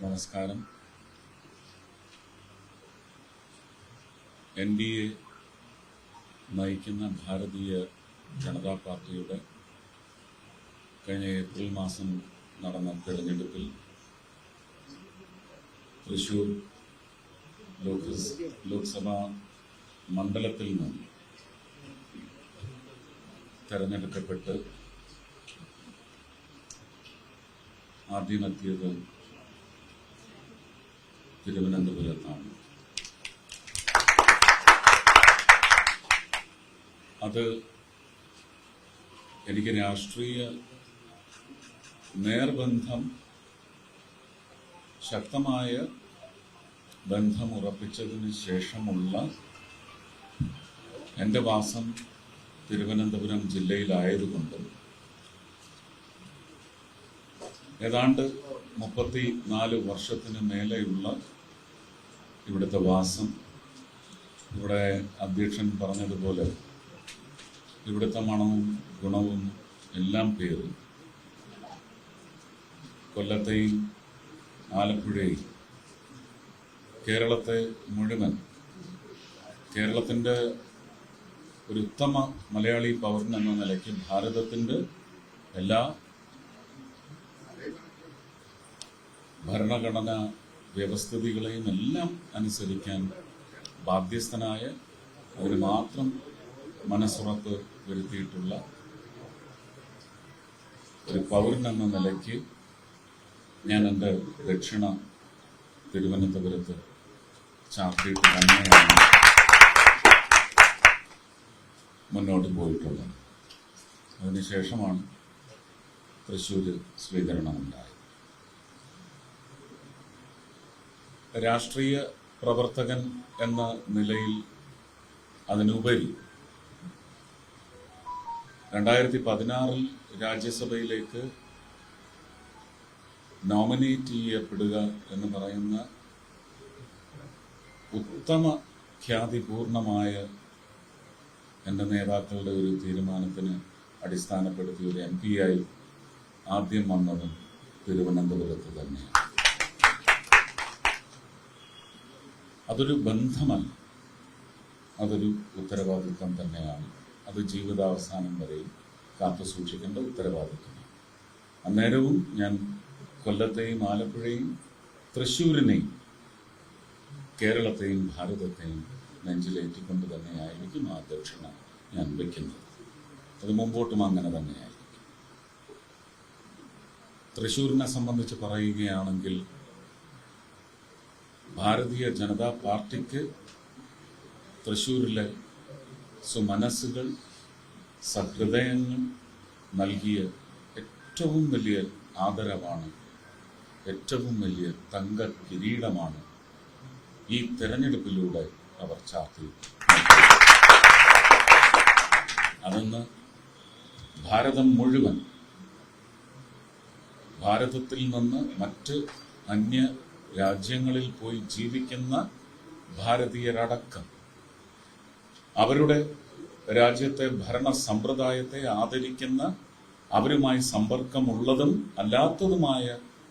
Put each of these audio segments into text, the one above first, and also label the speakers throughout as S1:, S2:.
S1: നമസ്കാരം. NDA നയിക്കുന്ന ഭാരതീയ ജനതാ പാർട്ടിയുടെ കഴിഞ്ഞ ഏപ്രിൽ മാസം നടന്ന തെരഞ്ഞെടുപ്പിൽ തൃശൂർ ലോക്സഭാ മണ്ഡലത്തിൽ നിന്ന് തെരഞ്ഞെടുക്കപ്പെട്ട് ആദ്യമെത്തിയത് തിരുവനന്തപുരത്താണ്. അത് എനിക്ക് രാഷ്ട്രീയ നേർബന്ധം, ശക്തമായ ബന്ധം ഉറപ്പിച്ചതിന് ശേഷമുള്ള എൻ്റെ വാസം തിരുവനന്തപുരം ജില്ലയിലായതുകൊണ്ട് ഏതാണ്ട് 34 വർഷത്തിന് മേലെയുള്ള ഇവിടുത്തെ വാസം, ഇവിടെ അധ്യക്ഷൻ പറഞ്ഞതുപോലെ ഇവിടുത്തെ മണവും ഗുണവും എല്ലാം പേര് കൊല്ലത്തെയും ആലപ്പുഴയും കേരളത്തെ മുഴുവൻ, കേരളത്തിൻ്റെ ഒരു ഉത്തമ മലയാളി പൗരൻ എന്ന നിലയ്ക്ക് ഭാരതത്തിൻ്റെ എല്ലാ ഭരണഘടനാ വ്യവസ്ഥിതികളെയും എല്ലാം അനുസരിക്കാൻ ബാധ്യസ്ഥനായ, അതിന് മാത്രം മനസ്സുറപ്പ് വരുത്തിയിട്ടുള്ള ഒരു പൗരൻ എന്ന നിലയ്ക്ക് ഞാൻ എൻ്റെ ദക്ഷിണ തിരുവനന്തപുരത്ത് ചാർത്തിയിട്ട് തന്നെയാണ് മുന്നോട്ട് പോയിട്ടുള്ളത്. അതിനുശേഷമാണ് തൃശ്ശൂർ സ്വീകരണമുണ്ടായത്. രാഷ്ട്രീയ പ്രവർത്തകൻ എന്ന നിലയിൽ അതിനുപരി 2016 രാജ്യസഭയിലേക്ക് നോമിനേറ്റ് ചെയ്യപ്പെടുക എന്ന് പറയുന്ന ഉത്തമ ഖ്യാതിപൂർണമായ എൻ്റെ നേതാക്കളുടെ ഒരു തീരുമാനത്തിന് അടിസ്ഥാനപ്പെടുത്തി ഒരു MP ആയി ആദ്യം വന്നതും തിരുവനന്തപുരത്ത് തന്നെയാണ്. അതൊരു ബന്ധമല്ല, അതൊരു ഉത്തരവാദിത്വം തന്നെയാണ്. അത് ജീവിതാവസാനം വരെയും കാത്തു സൂക്ഷിക്കേണ്ട ഉത്തരവാദിത്വമാണ്. അന്നേരവും ഞാൻ കൊല്ലത്തെയും ആലപ്പുഴയും തൃശ്ശൂരിനെയും കേരളത്തെയും ഭാരതത്തെയും നെഞ്ചിലേറ്റിക്കൊണ്ട് തന്നെയായിരിക്കും ആ ദക്ഷിണ ഞാൻ വയ്ക്കുന്നത്. അത് മുമ്പോട്ടും അങ്ങനെ തന്നെയായിരിക്കും. തൃശ്ശൂരിനെ സംബന്ധിച്ച് പറയുകയാണെങ്കിൽ ഭാരതീയ ജനതാ പാർട്ടിക്ക് തൃശ്ശൂരിലെ സുമനസ്സുകൾ, സഹൃദയങ്ങൾ നൽകിയ ഏറ്റവും വലിയ ആദരവാണ്, ഏറ്റവും വലിയ തങ്ക കിരീടമാണ് ഈ തെരഞ്ഞെടുപ്പിലൂടെ അവർ ചാർത്തിയത്. അതെന്ന് ഭാരതം മുഴുവൻ, ഭാരതത്തിൽ നിന്ന് മറ്റ് അന്യ രാജ്യങ്ങളിൽ പോയി ജീവിക്കുന്ന ഭാരതീയരടക്കം അവരുടെ രാജ്യത്തെ ഭരണ സമ്പ്രദായത്തെ ആദരിക്കുന്ന, അവരുമായി സമ്പർക്കമുള്ളതും അല്ലാത്തതുമായ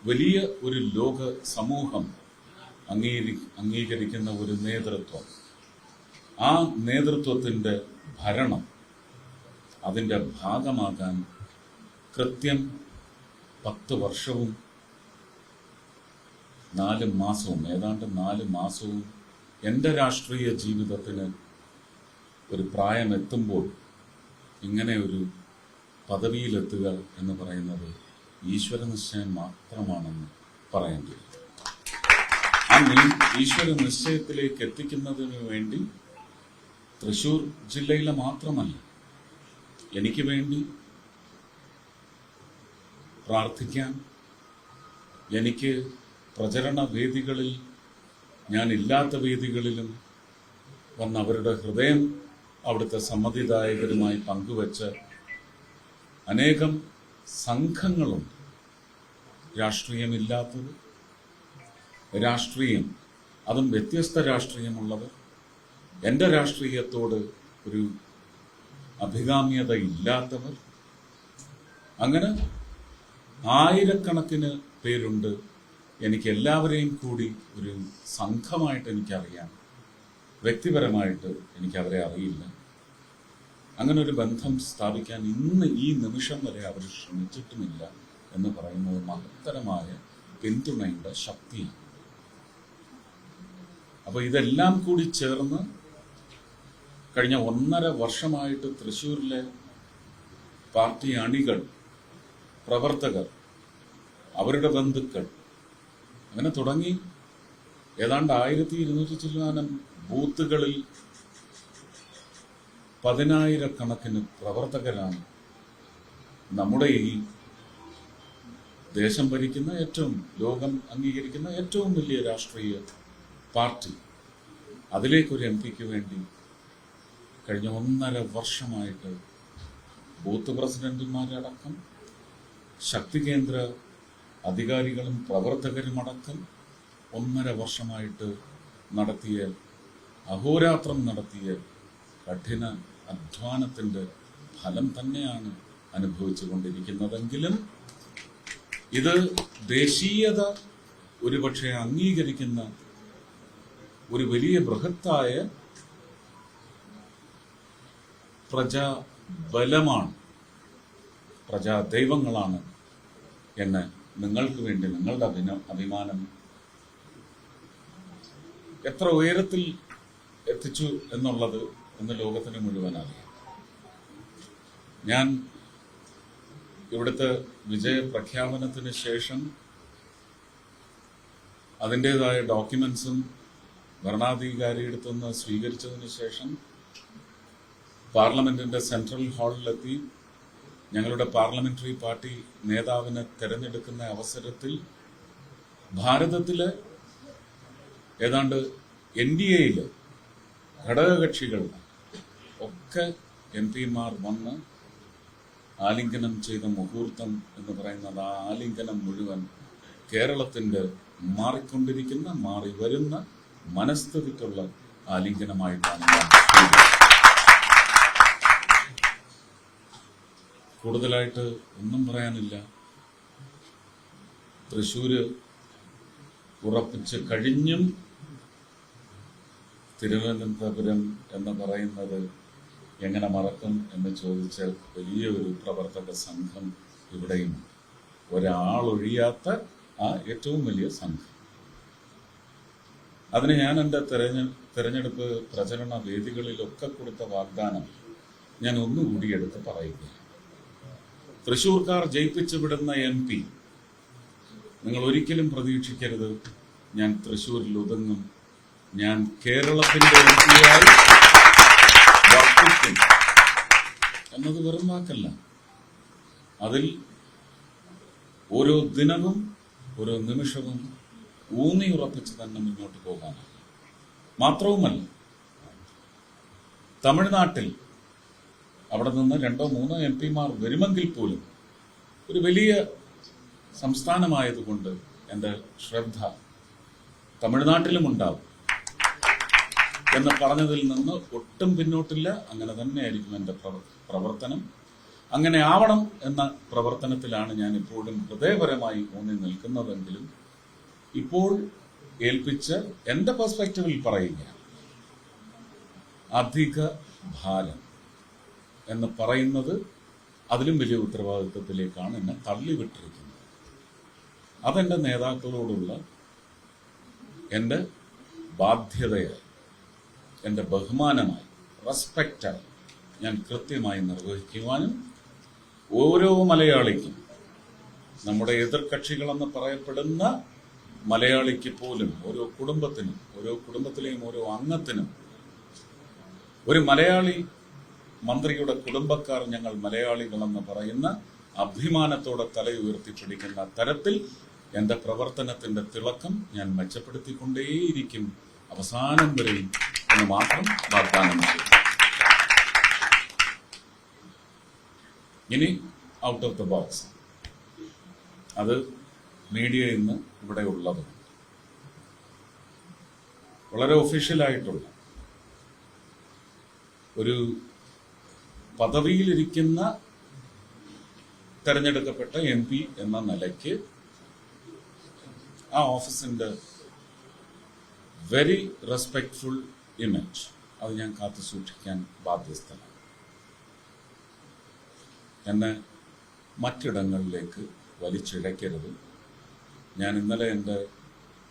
S1: വലിയ ഒരു ലോക സമൂഹം അംഗീകരിക്കുന്ന ഒരു നേതൃത്വം, ആ നേതൃത്വത്തിൻ്റെ ഭരണം, അതിൻ്റെ ഭാഗമാകാൻ കൃത്യം 10 വർഷവും 4 മാസവും, ഏതാണ്ട് 4 മാസവും എൻ്റെ രാഷ്ട്രീയ ജീവിതത്തിന് ഒരു പ്രായമെത്തുമ്പോൾ ഇങ്ങനെ ഒരു പദവിയിലെത്തുക എന്ന് പറയുന്നത് ഈശ്വര നിശ്ചയം മാത്രമാണെന്ന് പറയേണ്ടി വരും. ആ ഈശ്വര നിശ്ചയത്തിലേക്ക് എത്തിക്കുന്നതിന് വേണ്ടി തൃശ്ശൂർ ജില്ലയിലെ മാത്രമല്ല, എനിക്ക് വേണ്ടി പ്രാർത്ഥിക്കാൻ, എനിക്ക് പ്രചരണ വേദികളിൽ, ഞാനില്ലാത്ത വേദികളിലും വന്ന് അവരുടെ ഹൃദയം അവിടുത്തെ സമ്മതിദായകരുമായി പങ്കുവച്ച് അനേകം സംഘങ്ങളുണ്ട്. രാഷ്ട്രീയമില്ലാത്തത്, രാഷ്ട്രീയം, അതും വ്യത്യസ്ത രാഷ്ട്രീയമുള്ളവർ, എൻ്റെ രാഷ്ട്രീയത്തോട് ഒരു അഭികാമ്യത ഇല്ലാത്തവർ, അങ്ങനെ ആയിരക്കണക്കിന് പേരുണ്ട് എനിക്ക് എല്ലാവരെയും കൂടി ഒരു സംഘമായിട്ട് എനിക്കറിയാം, വ്യക്തിപരമായിട്ട് എനിക്ക് അവരെ അറിയില്ല. അങ്ങനെ ഒരു ബന്ധം സ്ഥാപിക്കാൻ ഇന്ന് ഈ നിമിഷം വരെ അവർ ശ്രമിച്ചിട്ടുമില്ല എന്ന് പറയുന്നത് മഹത്തരമായ പിന്തുണയുടെ ശക്തിയാണ്. അപ്പോൾ ഇതെല്ലാം കൂടി ചേർന്ന് കഴിഞ്ഞ 1.5 വർഷമായിട്ട് തൃശ്ശൂരിലെ പാർട്ടി അണികൾ, പ്രവർത്തകർ, അവരുടെ ബന്ധുക്കൾ, അങ്ങനെ തുടങ്ങി ഏതാണ്ട് 1200 ചില്ലാനം ബൂത്തുകളിൽ 10,000-കണക്കിന് പ്രവർത്തകരാണ് നമ്മുടെ ഈ ദേശം ഭരിക്കുന്ന ലോകം അംഗീകരിക്കുന്ന ഏറ്റവും വലിയ രാഷ്ട്രീയ പാർട്ടി. അതിലേക്കൊരു എം പിക്ക് വേണ്ടി കഴിഞ്ഞ 1.5 വർഷമായിട്ട് ബൂത്ത് പ്രസിഡന്റുമാരടക്കം ശക്തി കേന്ദ്ര അധികാരികളും പ്രവർത്തകരുമടക്കം 1.5 വർഷമായിട്ട് നടത്തിയ അഹോരാത്രം നടത്തിയ കഠിന അധ്വാനത്തിന്റെ ഫലം തന്നെയാണ് അനുഭവിച്ചു കൊണ്ടിരിക്കുന്നതെങ്കിലും ഇത് ദേശീയത ഒരുപക്ഷെ അംഗീകരിക്കുന്ന ഒരു വലിയ ബൃഹത്തായ പ്രജാബലമാണ്, പ്രജാദൈവങ്ങളാണ് എന്ന് നിങ്ങൾക്ക് വേണ്ടി നിങ്ങളുടെ അഭിമാനം എത്ര ഉയരത്തിൽ എത്തിച്ചു എന്നുള്ളത് ഇന്ന് ലോകത്തിന് മുഴുവൻ അറിയാം. ഞാൻ ഇവിടുത്തെ വിജയപ്രഖ്യാപനത്തിന് ശേഷം അതിൻ്റെതായ ഡോക്യുമെന്റ്സും ഭരണാധികാരിയെടുത്തുനിന്ന് സ്വീകരിച്ചതിന് ശേഷം പാർലമെന്റിന്റെ സെൻട്രൽ ഹാളിലെത്തി ഞങ്ങളുടെ പാർലമെന്ററി പാർട്ടി നേതാവിനെ തെരഞ്ഞെടുക്കുന്ന അവസരത്തിൽ ഭാരതത്തിലെ ഏതാണ്ട് NDAയിലെ ഘടകകക്ഷികൾ ഒക്കെ MP-മാർ വന്ന് ആലിംഗനം ചെയ്ത മുഹൂർത്തം എന്ന് പറയുന്നത് ആ ആലിംഗനം മുഴുവൻ കേരളത്തിന്റെ മാറിക്കൊണ്ടിരിക്കുന്ന, മാറി വരുന്ന മനസ്ഥിതിക്കുള്ള ആലിംഗനമായിട്ടാണ് കൂടുതലായിട്ട് ഒന്നും പറയാനില്ല. തൃശ്ശൂര് ഉറപ്പിച്ച് കഴിഞ്ഞും തിരുവനന്തപുരം എന്ന് പറയുന്നത് എങ്ങനെ മറക്കും എന്ന് ചോദിച്ചാൽ വലിയ ഒരു പ്രവർത്തക സംഘം ഇവിടെയും ഒരാളൊഴിയാത്ത ആ ഏറ്റവും വലിയ സംഘം. അതിന് ഞാൻ എൻ്റെ തെരഞ്ഞെടുപ്പ് പ്രചരണ വേദികളിലൊക്കെ കൊടുത്ത വാഗ്ദാനം ഞാൻ ഒന്നുകൂടി എടുത്ത് പറയുകയാണ്. തൃശ്ശൂർക്കാർ ജയിപ്പിച്ചു വിടുന്ന MP നിങ്ങൾ ഒരിക്കലും പ്രതീക്ഷിക്കരുത് ഞാൻ തൃശ്ശൂരിൽ ഒതുങ്ങും, ഞാൻ കേരളത്തിന്റെ MP-യായി വർത്തിക്കും എന്നത് വെറും വാക്കല്ല. അതിൽ ഓരോ ദിനവും ഓരോ നിമിഷവും ഊന്നിയുറപ്പിച്ച് തന്നെ മുന്നോട്ട് പോകാനാണ്. മാത്രവുമല്ല, തമിഴ്നാട്ടിൽ അവിടെ നിന്ന് 2-3 MP-മാർ വരുമെങ്കിൽ പോലും ഒരു വലിയ സംസ്ഥാനമായതുകൊണ്ട് എൻ്റെ ശ്രദ്ധ തമിഴ്നാട്ടിലും ഉണ്ടാവും എന്ന് പറഞ്ഞതിൽ നിന്ന് ഒട്ടും പിന്നോട്ടില്ല. അങ്ങനെ തന്നെയായിരിക്കും എൻ്റെ പ്രവർത്തനം. അങ്ങനെ ആവണം എന്ന പ്രവർത്തനത്തിലാണ് ഞാൻ ഇപ്പോഴും ഹൃദയപരമായി ഊന്നി നിൽക്കുന്നതെങ്കിലും ഇപ്പോൾ ഏൽപ്പിച്ച എൻ്റെ പെർസ്പെക്റ്റീവിൽ പറയുക, അധിക ഭാരം എന്ന് പറയുന്നത് അതിലും വലിയ ഉത്തരവാദിത്വത്തിലേക്കാണ് എന്നെ തള്ളിവിട്ടിരിക്കുന്നത്. അതെൻ്റെ നേതാക്കളോടുള്ള എൻ്റെ ബാധ്യതയായി, എൻ്റെ ബഹുമാനമായി, റെസ്പെക്റ്റായി ഞാൻ കൃത്യമായി നിർവഹിക്കുവാനും ഓരോ മലയാളിക്കും, നമ്മുടെ എതിർകക്ഷികളെന്ന് പറയപ്പെടുന്ന മലയാളിക്ക് പോലും, ഓരോ കുടുംബത്തിലെയും ഓരോ അംഗത്തിനും, ഒരു മലയാളി മന്ത്രിയുടെ കുടുംബക്കാർ ഞങ്ങൾ മലയാളികളെന്ന് പറയുന്ന അഭിമാനത്തോടെ തലയുയർത്തിപ്പിടിക്കുന്ന തരത്തിൽ എൻ്റെ പ്രവർത്തനത്തിന്റെ തിളക്കം ഞാൻ മെച്ചപ്പെടുത്തിക്കൊണ്ടേയിരിക്കും അവസാനം വരെയും എന്ന് മാത്രം വാഗ്ദാനം ചെയ്തു. ഇനി ഔട്ട് ഓഫ് ദ ബോക്സ്, അത് മീഡിയ ഇന്ന് ഇവിടെ ഉള്ളത് വളരെ ഒഫീഷ്യലായിട്ടുള്ള ഒരു പദവിയിലിരിക്കുന്ന തെരഞ്ഞെടുക്കപ്പെട്ട MP എന്ന നിലയ്ക്ക് ആ ഓഫീസിൻ്റെ വെരി റെസ്പെക്ട്ഫുൾ ഇമേജ് അത് ഞാൻ കാത്തു സൂക്ഷിക്കാൻ ബാധ്യസ്ഥനാണ്. എന്നെ മറ്റിടങ്ങളിലേക്ക് വലിച്ചിഴക്കരുത്. ഞാൻ ഇന്നലെ എൻ്റെ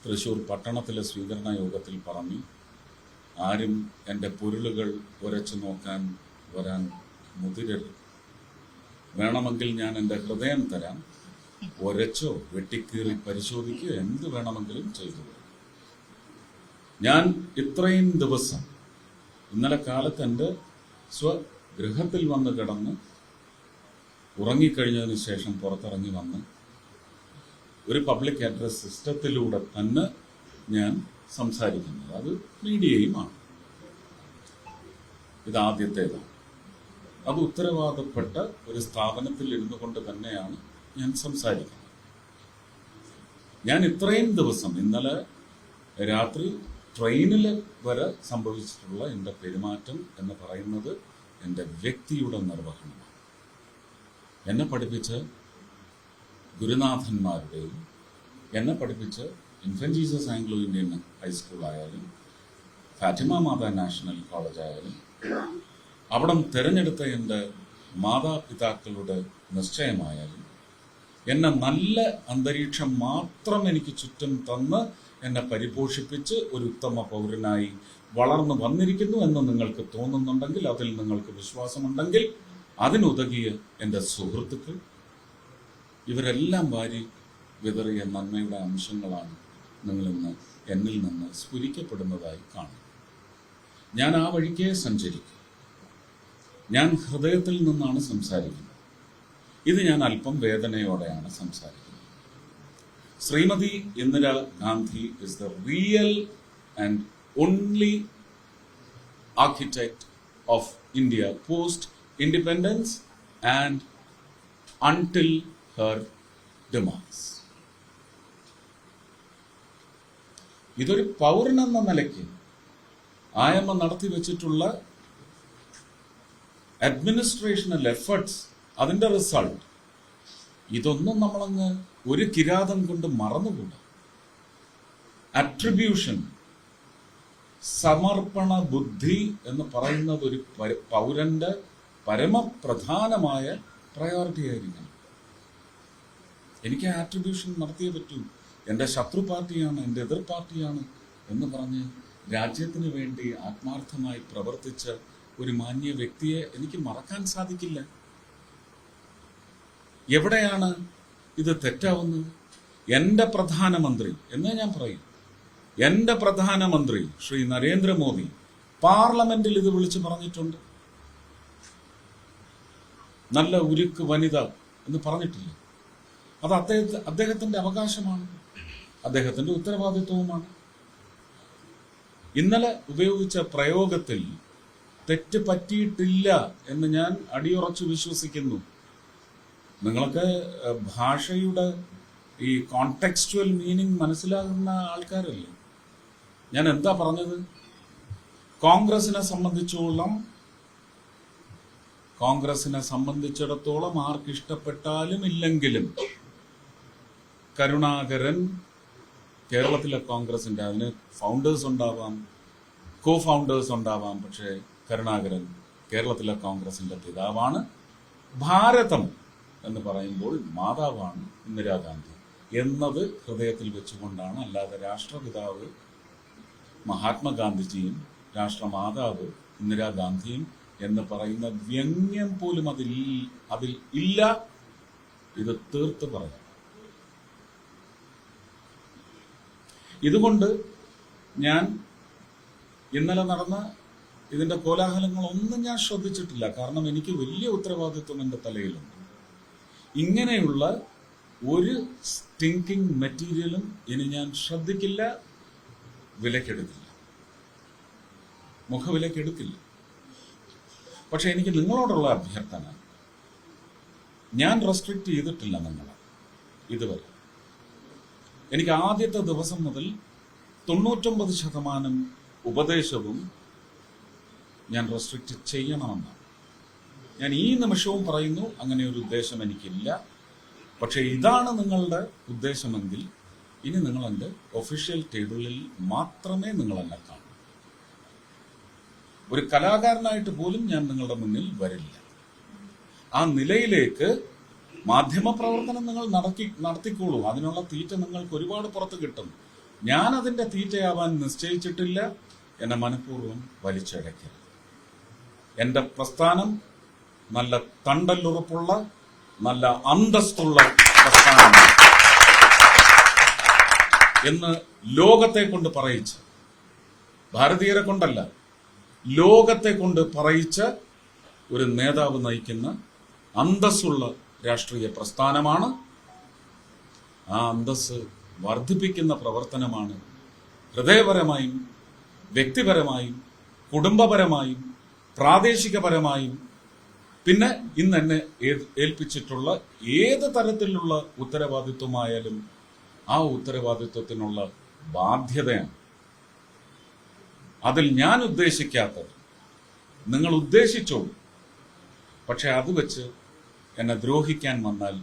S1: തൃശ്ശൂർ പട്ടണത്തിലെ സ്വീകരണ യോഗത്തിൽ പറഞ്ഞു, ആരും എൻ്റെ പൊരുളുകൾ ഉരച്ചു നോക്കാൻ വരാൻ മുതിരരുത്. വേണമെങ്കിൽ ഞാൻ എൻ്റെ ഹൃദയം തരാം, ഉരച്ചോ വെട്ടിക്കീറി പരിശോധിക്കുകയോ എന്ത് വേണമെങ്കിലും ചെയ്തു. ഞാൻ ഇത്രയും ദിവസം ഇന്നലെ കാലത്ത് എൻ്റെ സ്വഗൃഹത്തിൽ വന്ന് കിടന്ന് ഉറങ്ങിക്കഴിഞ്ഞതിന് ശേഷം പുറത്തിറങ്ങി വന്ന് ഒരു പബ്ലിക് അഡ്രസ് സിസ്റ്റത്തിലൂടെ തന്നെ ഞാൻ സംസാരിക്കുന്നത്. അത് മീഡിയയുമാണ്. ഇതാദ്യത്തേതാണ്. അത് ഉത്തരവാദപ്പെട്ട ഒരു സ്ഥാപനത്തിൽ ഇരുന്നു കൊണ്ട് തന്നെയാണ് ഞാൻ സംസാരിക്കുന്നത്. ഞാൻ ഇത്രയും ദിവസം ഇന്നലെ രാത്രി ട്രെയിനിൽ വരെ സംഭവിച്ചിട്ടുള്ള എൻ്റെ പെരുമാറ്റം എന്ന് പറയുന്നത് എൻ്റെ വ്യക്തിയുടെ നിർവഹണമാണ്. എന്നെ പഠിപ്പിച്ച ഗുരുനാഥന്മാരുടെയും എന്നെ പഠിപ്പിച്ച infant Jesus Anglo Indian high school ആയാലും ഫാറ്റിമ മാതാ നാഷണൽ കോളേജ് ആയാലും അവിടം തിരഞ്ഞെടുത്ത എൻ്റെ മാതാപിതാക്കളുടെ നിശ്ചയമായാലും എന്നെ നല്ല അന്തരീക്ഷം മാത്രം എനിക്ക് ചുറ്റും തന്ന് എന്നെ പരിപോഷിപ്പിച്ച് ഒരു ഉത്തമ പൗരനായി വളർന്നു വന്നിരിക്കുന്നു എന്ന് നിങ്ങൾക്ക് തോന്നുന്നുണ്ടെങ്കിൽ, അതിൽ നിങ്ങൾക്ക് വിശ്വാസമുണ്ടെങ്കിൽ, അതിനുതകിയ എൻ്റെ സുഹൃത്തുക്കൾ, ഇവരെല്ലാം വാരി വിതറിയ നന്മയുടെ അംശങ്ങളാണ് നിങ്ങളിന്ന് എന്നിൽ നിന്ന് സ്ഫുരിക്കപ്പെടുന്നതായി കാണും. ഞാൻ ആ വഴിക്കേ സഞ്ചരിക്കും. ഞാൻ ഹൃദയത്തിൽ നിന്നാണ് സംസാരിക്കുന്നത്. ഇത് ഞാൻ അല്പം വേദനയോടെയാണ് സംസാരിക്കുന്നത്. Shrimati Indira Gandhi is the real and only architect of India post independence and until her demise. ഇതൊരു പൗരൻ എന്ന നിലയ്ക്ക് ആയമ്മ നടത്തി വെച്ചിട്ടുള്ള അഡ്മിനിസ്ട്രേഷണൽ എഫേർട്സ്, അതിന്റെ റിസൾട്ട്, ഇതൊന്നും നമ്മളങ്ങ് ഒരു കിരാതം കൊണ്ട് മറന്നുകൂടാ. അട്രിബ്യൂഷൻ, സമർപ്പണ ബുദ്ധി എന്ന് പറയുന്നത് ഒരു പൗരന്റെ പരമപ്രധാനമായ പ്രയോറിറ്റി ആയിരിക്കണം. എനിക്ക് ആട്രിബ്യൂഷൻ നടത്തിയേ പറ്റൂ. എൻ്റെ ശത്രു പാർട്ടിയാണ്, എൻ്റെ എതിർ പാർട്ടിയാണ് എന്ന് പറഞ്ഞ് രാജ്യത്തിന് വേണ്ടി ആത്മാർത്ഥമായി പ്രവർത്തിച്ച ഒരു മാന്യ വ്യക്തിയെ എനിക്ക് മറക്കാൻ സാധിക്കില്ല. എവിടെയാണ് ഇത് തെറ്റാവുന്നത്? എൻ്റെ പ്രധാനമന്ത്രി എന്നേ ഞാൻ പറയും. എൻ്റെ പ്രധാനമന്ത്രി ശ്രീ നരേന്ദ്രമോദി പാർലമെന്റിൽ ഇത് വിളിച്ചു പറഞ്ഞിട്ടുണ്ട്. നല്ല ഉരുക്ക് വനിത എന്ന് പറഞ്ഞിട്ടില്ല. അത് അദ്ദേഹത്തിന്റെ അവകാശമാണ്, അദ്ദേഹത്തിന്റെ ഉത്തരവാദിത്വവുമാണ്. ഇന്നലെ ഉപയോഗിച്ച പ്രയോഗത്തിൽ തെറ്റ് പറ്റിയിട്ടില്ല എന്ന് ഞാൻ അടിയുറച്ചു വിശ്വസിക്കുന്നു. നിങ്ങളൊക്കെ ഭാഷയുടെ ഈ കോണ്ടെക്സ്റ്റുവൽ മീനിങ് മനസ്സിലാകുന്ന ആൾക്കാരല്ലേ. ഞാൻ എന്താ പറഞ്ഞത്? കോൺഗ്രസിനെ സംബന്ധിച്ചിടത്തോളം ആർക്കിഷ്ടപ്പെട്ടാലും ഇല്ലെങ്കിലും കരുണാകരൻ കേരളത്തിലെ കോൺഗ്രസിന്റെ, അതിന് ഫൗണ്ടേഴ്സ് ഉണ്ടാവാം, കോ ഫൗണ്ടേഴ്സ് ഉണ്ടാവാം, പക്ഷേ കരുണാകരൻ കേരളത്തിലെ കോൺഗ്രസിന്റെ പിതാവാണ്. ഭാരതം എന്ന് പറയുമ്പോൾ മാതാവാണ് ഇന്ദിരാഗാന്ധി എന്നത് ഹൃദയത്തിൽ വെച്ചുകൊണ്ടാണ്. അല്ലാതെ രാഷ്ട്രപിതാവ് മഹാത്മാഗാന്ധിജിയും രാഷ്ട്രമാതാവ് ഇന്ദിരാഗാന്ധിയും എന്ന് പറയുന്ന വ്യംഗ്യം പോലും അതിൽ ഇല്ല. ഇത് തീർത്ത് പറയാം. ഇതുകൊണ്ട് ഞാൻ ഇന്നലെ നടന്ന ഇതിന്റെ കോലാഹലങ്ങളൊന്നും ഞാൻ ശ്രദ്ധിച്ചിട്ടില്ല. കാരണം എനിക്ക് വലിയ ഉത്തരവാദിത്വം എൻ്റെ തലയിലുണ്ട്. ഇങ്ങനെയുള്ള ഒരു സ്റ്റിങ്കിങ് മെറ്റീരിയലും ഇനി ഞാൻ ശ്രദ്ധിക്കില്ല, വിലക്കെടുക്കില്ല, മുഖവിലക്കെടുക്കില്ല. പക്ഷെ എനിക്ക് നിങ്ങളോടുള്ള അഭ്യർത്ഥന, ഞാൻ റെസ്ട്രിക്റ്റ് ചെയ്തിട്ടില്ല നിങ്ങളെ ഇതുവരെ. എനിക്ക് ആദ്യത്തെ ദിവസം മുതൽ 99% ഉപദേശവും ഞാൻ റെസ്ട്രിക്റ്റ് ചെയ്യണമെന്നാണ്. ഞാൻ ഈ നിമിഷവും പറയുന്നു, അങ്ങനെ ഒരു ഉദ്ദേശം എനിക്കില്ല. പക്ഷെ ഇതാണ് നിങ്ങളുടെ ഉദ്ദേശമെങ്കിൽ ഇനി നിങ്ങൾ എൻ്റെ ഒഫീഷ്യൽ ടേബിളിൽ മാത്രമേ നിങ്ങൾ എന്നെ കാണൂ. ഒരു കലാകാരനായിട്ട് പോലും ഞാൻ നിങ്ങളുടെ മുന്നിൽ വരില്ല. ആ നിലയിലേക്ക് മാധ്യമപ്രവർത്തനം നിങ്ങൾ നടത്തിക്കോളൂ. അതിനുള്ള തീറ്റ നിങ്ങൾക്ക് ഒരുപാട് പുറത്ത് കിട്ടും. ഞാൻ അതിന്റെ തീറ്റയാവാൻ നിശ്ചയിച്ചിട്ടില്ല. എന്നെ മനഃപൂർവ്വം വലിച്ചഴക്കരുത്. എന്റെ പ്രസ്ഥാനം നല്ല തണ്ടല്ലുറപ്പുള്ള, നല്ല അന്തസ്തുള്ള പ്രസ്ഥാനമാണ് എന്ന് ലോകത്തെ കൊണ്ട് പറയിച്ച, ഭാരതീയരെ കൊണ്ടല്ല, ലോകത്തെ കൊണ്ട് പറയിച്ച ഒരു നേതാവ് നയിക്കുന്ന അന്തസ്സുള്ള രാഷ്ട്രീയ പ്രസ്ഥാനമാണ്. ആ അന്തസ്സ് വർദ്ധിപ്പിക്കുന്ന പ്രവർത്തനമാണ് ഹൃദയപരമായും വ്യക്തിപരമായും കുടുംബപരമായും പ്രാദേശികപരമായും പിന്നെ ഇന്ന് എന്നെ ഏൽപ്പിച്ചിട്ടുള്ള ഏത് തരത്തിലുള്ള ഉത്തരവാദിത്വമായാലും ആ ഉത്തരവാദിത്വത്തിനുള്ള ബാധ്യതയാണ്. അതിൽ ഞാൻ ഉദ്ദേശിക്കാത്തത് നിങ്ങൾ ഉദ്ദേശിച്ചോളൂ. പക്ഷെ അത് വെച്ച് എന്നെ ദ്രോഹിക്കാൻ വന്നാൽ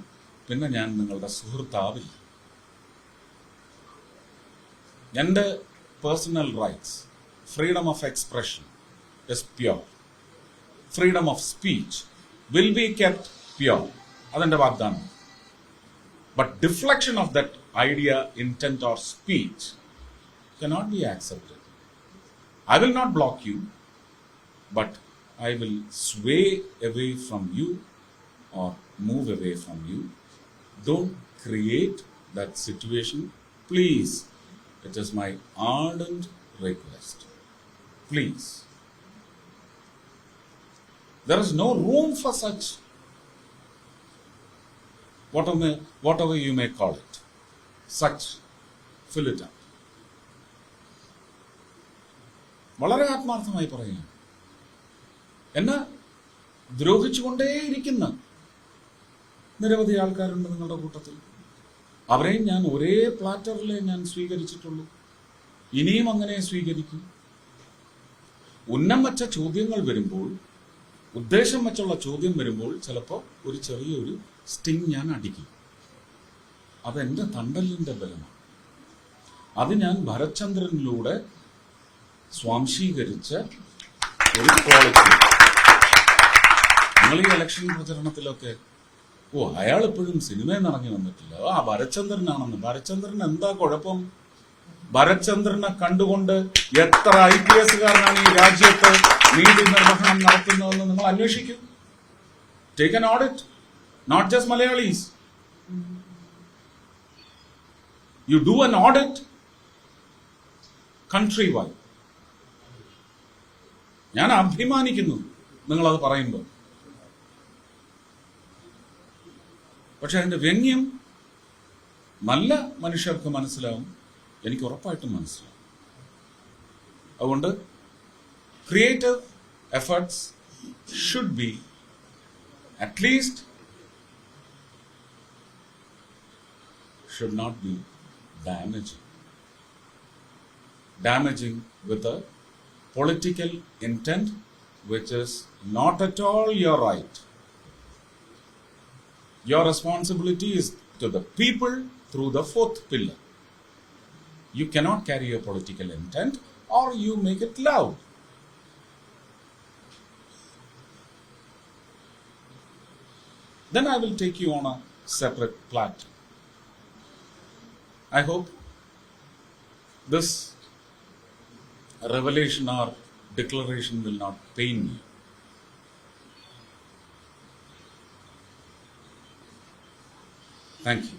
S1: പിന്നെ ഞാൻ നിങ്ങളുടെ സുഹൃത്താവില്ല. എൻ്റെ personal rights, freedom of expression is pure. Freedom of speech will be kept pure. അതെന്റെ വാഗ്ദാനം. But deflection of that idea, intent or speech cannot be accepted. I will not block you, but I will sway away from you or move away from you. Don't create that situation, please. It is my ardent request. Please. There is no room for such, whatever you may call it, such. Fill it up. വളരെ ആത്മാർത്ഥമായി പറയുകയാണ്. എന്നെ ദ്രോഹിച്ചുകൊണ്ടേയിരിക്കുന്ന നിരവധി ആൾക്കാരുണ്ട് നിങ്ങളുടെ കൂട്ടത്തിൽ. അവരെയും ഞാൻ ഒരേ പ്ലാറ്ററിലെ ഞാൻ സ്വീകരിച്ചിട്ടുള്ളൂ. ഇനിയും അങ്ങനെ സ്വീകരിക്കും. ഉന്നം വച്ച ചോദ്യങ്ങൾ വരുമ്പോൾ, ഉദ്ദേശം വെച്ചുള്ള ചോദ്യം വരുമ്പോൾ ചിലപ്പോൾ ഒരു ചെറിയൊരു സ്റ്റിങ് ഞാൻ അടിക്കും. അതെന്റെ തണ്ടലിന്റെ ബലമാണ്. അത് ഞാൻ ഭരത്ചന്ദ്രനിലൂടെ സ്വാംശീകരിച്ച ഒരു ക്വാളിറ്റി. നിങ്ങൾ ഈ ഇലക്ഷൻ പ്രചരണത്തിലൊക്കെ അയാൾ ഇപ്പോഴും സിനിമയിൽ ഇറങ്ങി വന്നിട്ടില്ല, ആ ഭരത്ചന്ദ്രനാണെന്ന്. ഭരത്ചന്ദ്രൻ എന്താ കുഴപ്പം? ഭരത്ചന്ദ്രനെ കണ്ടുകൊണ്ട് എത്ര IPS കാരനാണ് ഈ രാജ്യത്ത് നീതി നിർവഹണം നടത്തുന്നതെന്ന് നിങ്ങൾ അന്വേഷിക്കൂ. Take an audit, not just Malayalis. You do an audit country wide. ഞാൻ അഭിമാനിക്കുന്നു നിങ്ങളത് പറയുമ്പോൾ. പക്ഷെ അതിന്റെ വ്യംഗ്യം നല്ല മനുഷ്യർക്ക് മനസ്സിലാവും, എനിക്ക് ഉറപ്പായിട്ടും മനസ്സിലാവും. അതുകൊണ്ട് creative efforts should be at least should not be damaging with a political intent which is not at all your right. Your responsibility is to the people through the fourth pillar. You cannot carry a political intent or you make it loud. Then I will take you on a separate platform. I hope this revelation or declaration will not pain you. Thank you.